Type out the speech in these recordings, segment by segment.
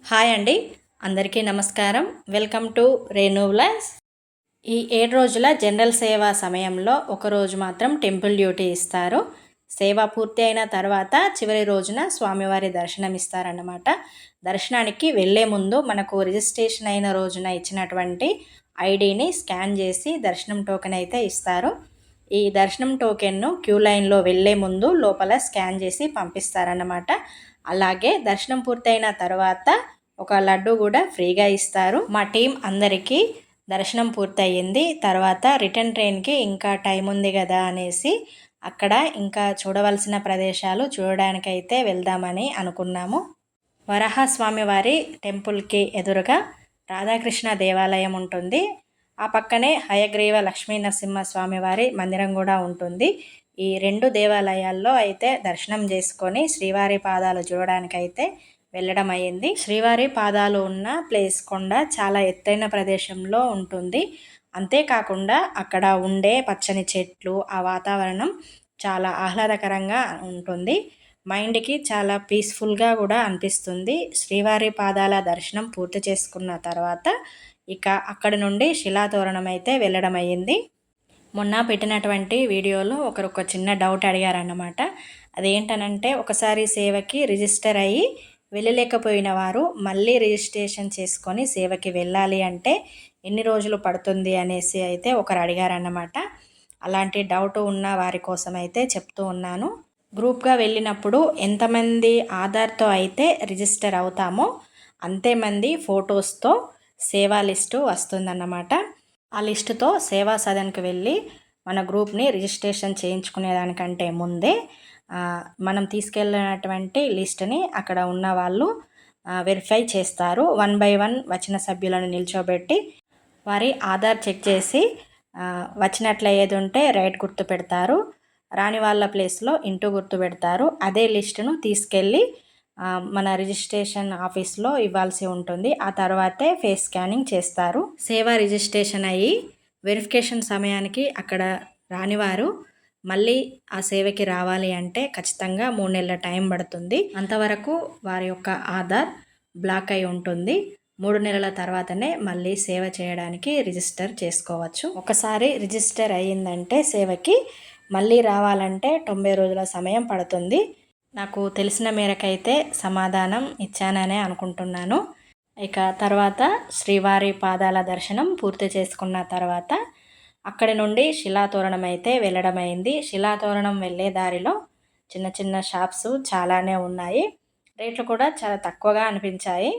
Hi అండి, అందరికీ నమస్కారం. Welcome to Renu vlogs. ఈ 7 రోజుల జనరల్ సేవ సమయంలో ఒకరోజు మాత్రం టెంపుల్ డ్యూటీ ఇస్తారు. సేవ పూర్తి అయిన తర్వాత చివరి రోజున స్వామివారి దర్శనం ఇస్తారన్నమాట. దర్శనానికి వెళ్ళే ముందు మనకు రిజిస్ట్రేషన్ అయిన రోజున ఇచ్చినటువంటి ఐడిని స్కాన్ చేసి దర్శనం టోకెన్ అయితే ఇస్తారు. ఈ దర్శనం టోకెన్ను క్యూ లైన్లో వెళ్ళే ముందు లోపల స్కాన్ చేసి పంపిస్తారన్నమాట. అలాగే దర్శనం పూర్తయిన తర్వాత ఒక లడ్డు కూడా ఫ్రీగా ఇస్తారు. మా టీం అందరికీ దర్శనం పూర్తయింది. తర్వాత రిటర్న్ ట్రైన్కి ఇంకా టైం ఉంది కదా అనేసి అక్కడ ఇంకా చూడవలసిన ప్రదేశాలు చూడడానికైతే వెళ్దామని అనుకున్నాము. వరాహస్వామి వారి టెంపుల్కి ఎదురుగా రాధాకృష్ణ దేవాలయం ఉంటుంది. ఆ పక్కనే హయగ్రీవ లక్ష్మీ నరసింహస్వామి వారి మందిరం కూడా ఉంటుంది. ఈ 2 దేవాలయాల్లో అయితే దర్శనం చేసుకొని శ్రీవారి పాదాలు చూడడానికైతే వెళ్ళడం అయ్యింది. శ్రీవారి పాదాలు ఉన్న ప్లేస్ కొండ చాలా ఎత్తైన ప్రదేశంలో ఉంటుంది. అంతేకాకుండా అక్కడ ఉండే పచ్చని చెట్లు, ఆ వాతావరణం చాలా ఆహ్లాదకరంగా ఉంటుంది. మైండ్కి చాలా పీస్ఫుల్గా కూడా అనిపిస్తుంది. శ్రీవారి పాదాల దర్శనం పూర్తి చేసుకున్న తర్వాత ఇక అక్కడి నుండి శిలాతోరణం అయితే వెళ్ళడం అయ్యింది. మొన్న పెట్టినటువంటి వీడియోలో ఒకరు ఒక చిన్న డౌట్ అడిగారన్నమాట. అదేంటనంటే ఒకసారి సేవకి రిజిస్టర్ అయ్యి వెళ్ళలేకపోయిన వారు మళ్ళీ రిజిస్ట్రేషన్ చేసుకొని సేవకి వెళ్ళాలి అంటే ఎన్ని రోజులు పడుతుంది అనేసి అయితే ఒకరు అడిగారన్నమాట. అలాంటి డౌట్ ఉన్న వారి కోసం అయితే చెప్తూ ఉన్నాను. గ్రూప్గా వెళ్ళినప్పుడు ఎంతమంది ఆధార్తో అయితే రిజిస్టర్ అవుతామో అంతేమంది ఫొటోస్తో సేవా లిస్టు వస్తుందన్నమాట. ఆ లిస్టుతో సేవా సదన్కి వెళ్ళి మన గ్రూప్ని రిజిస్ట్రేషన్ చేయించుకునేదానికంటే ముందే మనం తీసుకెళ్ళినటువంటి లిస్టుని అక్కడ ఉన్న వాళ్ళు వెరిఫై చేస్తారు. 1 by 1 వచ్చిన సభ్యులను నిల్చోబెట్టి వారి ఆధార్ చెక్ చేసి వచ్చినట్ల ఏది ఉంటే రైట్ గుర్తు పెడతారు, రాని వాళ్ళ ప్లేస్లో ఇంటూ గుర్తు పెడతారు. అదే లిస్టును తీసుకెళ్ళి మన రిజిస్ట్రేషన్ ఆఫీస్లో ఇవ్వాల్సి ఉంటుంది. ఆ తర్వాతే ఫేస్ స్కానింగ్ చేస్తారు. సేవ రిజిస్ట్రేషన్ అయ్యి వెరిఫికేషన్ సమయానికి అక్కడ రానివారు మళ్ళీ ఆ సేవకి రావాలి అంటే ఖచ్చితంగా 3 నెలల టైం పడుతుంది. అంతవరకు వారి యొక్క ఆధార్ బ్లాక్ అయి ఉంటుంది. 3 నెలల తర్వాతనే మళ్ళీ సేవ చేయడానికి రిజిస్టర్ చేసుకోవచ్చు. ఒకసారి రిజిస్టర్ అయ్యిందంటే సేవకి మళ్ళీ రావాలంటే 90 రోజుల సమయం పడుతుంది. నాకు తెలిసిన మేరకైతే సమాధానం ఇచ్చాననే అనుకుంటున్నాను. ఇక తర్వాత శ్రీవారి పాదాల దర్శనం పూర్తి చేసుకున్న తర్వాత అక్కడి నుండి శిలాతోరణం అయితే వెళ్ళడం అయింది. శిలాతోరణం వెళ్ళే దారిలో చిన్న చిన్న షాప్స్ చాలానే ఉన్నాయి. రేట్లు కూడా చాలా తక్కువగా అనిపించాయి.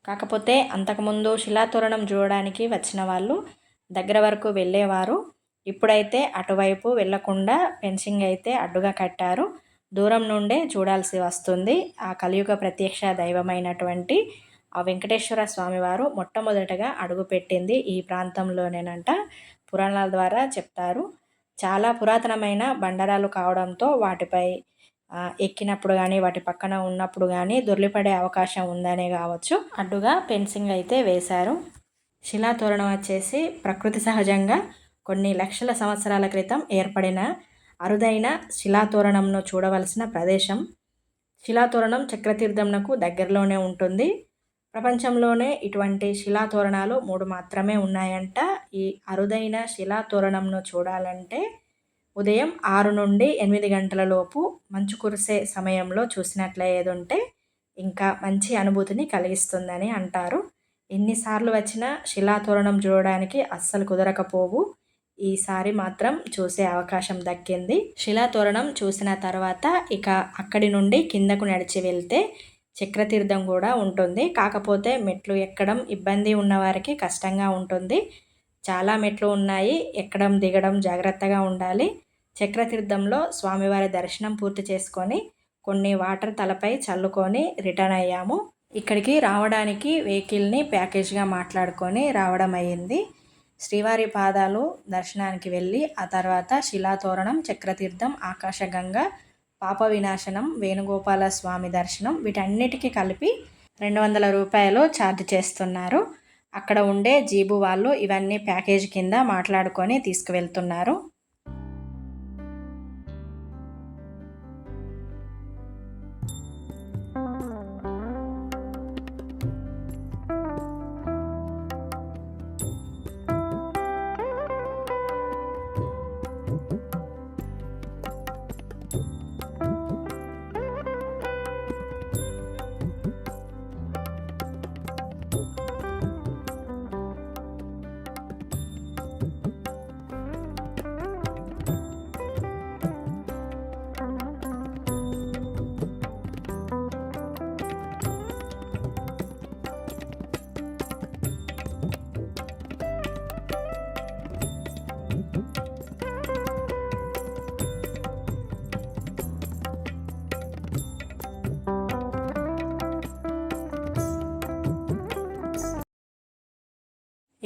కాకపోతే అంతకుముందు శిలాతోరణం చూడడానికి వచ్చిన వాళ్ళు దగ్గర వరకు వెళ్ళేవారు. ఇప్పుడైతే అటువైపు వెళ్ళకుండా ఫెన్సింగ్ అయితే అడ్డుగా కట్టారు. దూరం నుండే చూడాల్సి వస్తుంది. ఆ కలియుగ ప్రత్యక్ష దైవమైనటువంటి ఆ వెంకటేశ్వర స్వామివారు మొట్టమొదటగా అడుగుపెట్టింది ఈ ప్రాంతంలోనేనంట. పురాణాల ద్వారా చెప్తారు. చాలా పురాతనమైన బండరాలు కావడంతో వాటిపై ఎక్కినప్పుడు కానీ వాటి పక్కన ఉన్నప్పుడు కానీ దొర్లిపడే అవకాశం ఉందనే కావచ్చు అడ్డుగా ఫెన్సింగ్ అయితే వేశారు. శిలాతోరణం వచ్చేసి ప్రకృతి సహజంగా కొన్ని లక్షల సంవత్సరాల క్రితం ఏర్పడిన అరుదైన శిలాతోరణంను చూడవలసిన ప్రదేశం. శిలాతోరణం చక్రతీర్థంకు దగ్గరలోనే ఉంటుంది. ప్రపంచంలోనే ఇటువంటి శిలాతోరణాలు 3 మాత్రమే ఉన్నాయంట. ఈ అరుదైన శిలాతోరణంను చూడాలంటే ఉదయం 6 నుండి 8 గంటల లోపు మంచు కురిసే సమయంలో చూసినట్లయితే ఇంకా మంచి అనుభూతిని కలిగిస్తుందని అంటారు. ఎన్నిసార్లు వచ్చినా శిలాతోరణం చూడడానికి అస్సలు కుదరకపోవు. ఈసారి మాత్రం చూసే అవకాశం దక్కింది. శిలాతోరణం చూసిన తర్వాత ఇక అక్కడి నుండి కిందకు నడిచి వెళ్తే చక్రతీర్థం కూడా ఉంటుంది. కాకపోతే మెట్లు ఎక్కడం ఇబ్బంది ఉన్నవారికి కష్టంగా ఉంటుంది. చాలా మెట్లు ఉన్నాయి. ఎక్కడం దిగడం జాగ్రత్తగా ఉండాలి. చక్రతీర్థంలో స్వామివారి దర్శనం పూర్తి చేసుకొని కొన్ని వాటర్ తలపై చల్లుకొని రిటర్న్ అయ్యాము. ఇక్కడికి రావడానికి వెహికల్ని ప్యాకేజ్గా మాట్లాడుకొని రావడం అయ్యింది. శ్రీవారి పాదాలు దర్శనానికి వెళ్ళి ఆ తర్వాత శిలాతోరణం, చక్రతీర్థం, ఆకాశగంగా, పాప వినాశనం, వేణుగోపాల స్వామి దర్శనం వీటన్నిటికీ కలిపి 200 రూపాయలు ఛార్జ్ చేస్తున్నారు. అక్కడ ఉండే జీబు వాళ్ళు ఇవన్నీ ప్యాకేజ్ కింద మాట్లాడుకొని తీసుకువెళ్తున్నారు.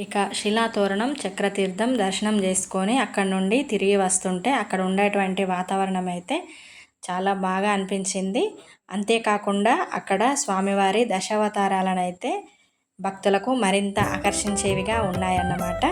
ఇక శిలాతోరణం చక్రతీర్థం దర్శనం చేసుకొని అక్కడ నుండి తిరిగి వస్తుంటే అక్కడ ఉండేటువంటి వాతావరణం అయితే చాలా బాగా అనిపించింది. అంతేకాకుండా అక్కడ స్వామివారి దశావతారాలను అయితే భక్తులకు మరింత ఆకర్షించేవిగా ఉన్నాయన్నమాట.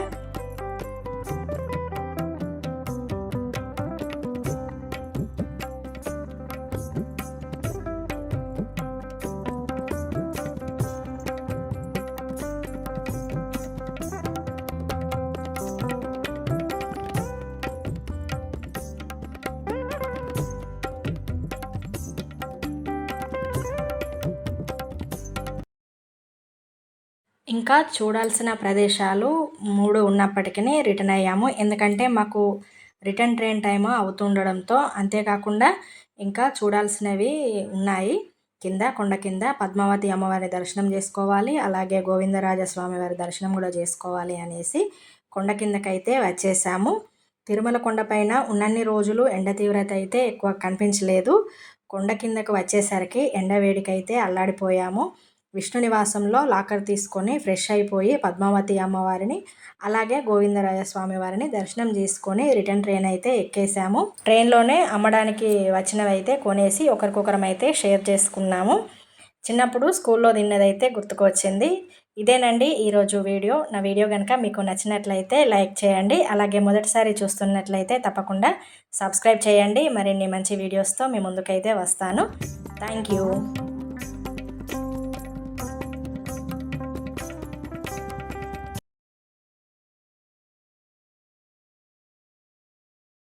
ఇంకా చూడాల్సిన ప్రదేశాలు 3 ఉన్నప్పటికీ రిటర్న్ అయ్యాము. ఎందుకంటే మాకు రిటర్న్ ట్రైన్ టైమ్ అవుతుండడంతో, అంతేకాకుండా ఇంకా చూడాల్సినవి ఉన్నాయి. కొండ కింద పద్మావతి అమ్మవారి దర్శనం చేసుకోవాలి, అలాగే గోవిందరాజస్వామి వారి దర్శనం కూడా చేసుకోవాలి అనేసి కొండ కిందకైతే వచ్చేసాము. తిరుమల కొండపైన ఉన్నన్ని రోజులు ఎండ తీవ్రత అయితే ఎక్కువ కనిపించలేదు. కొండ కిందకు వచ్చేసరికి ఎండ వేడికైతే అల్లాడిపోయాము. విష్ణు నివాసంలో లాకర్ తీసుకొని ఫ్రెష్ అయిపోయి పద్మావతి అమ్మవారిని అలాగే గోవిందరాజస్వామి వారిని దర్శనం చేసుకొని రిటర్న్ ట్రైన్ అయితే ఎక్కేసాము. ట్రైన్లోనే అమ్మడానికి వచ్చినవి అయితే కొనేసి ఒకరికొకరం అయితే షేర్ చేసుకున్నాము. చిన్నప్పుడు స్కూల్లో తిన్నదైతే గుర్తుకు వచ్చింది. ఇదేనండి ఈరోజు వీడియో. నా వీడియో కనుక మీకు నచ్చినట్లయితే లైక్ చేయండి. అలాగే మొదటిసారి చూస్తున్నట్లయితే తప్పకుండా సబ్స్క్రైబ్ చేయండి. మరిన్ని మంచి వీడియోస్తో మీ ముందుకైతే వస్తాను. Thank you.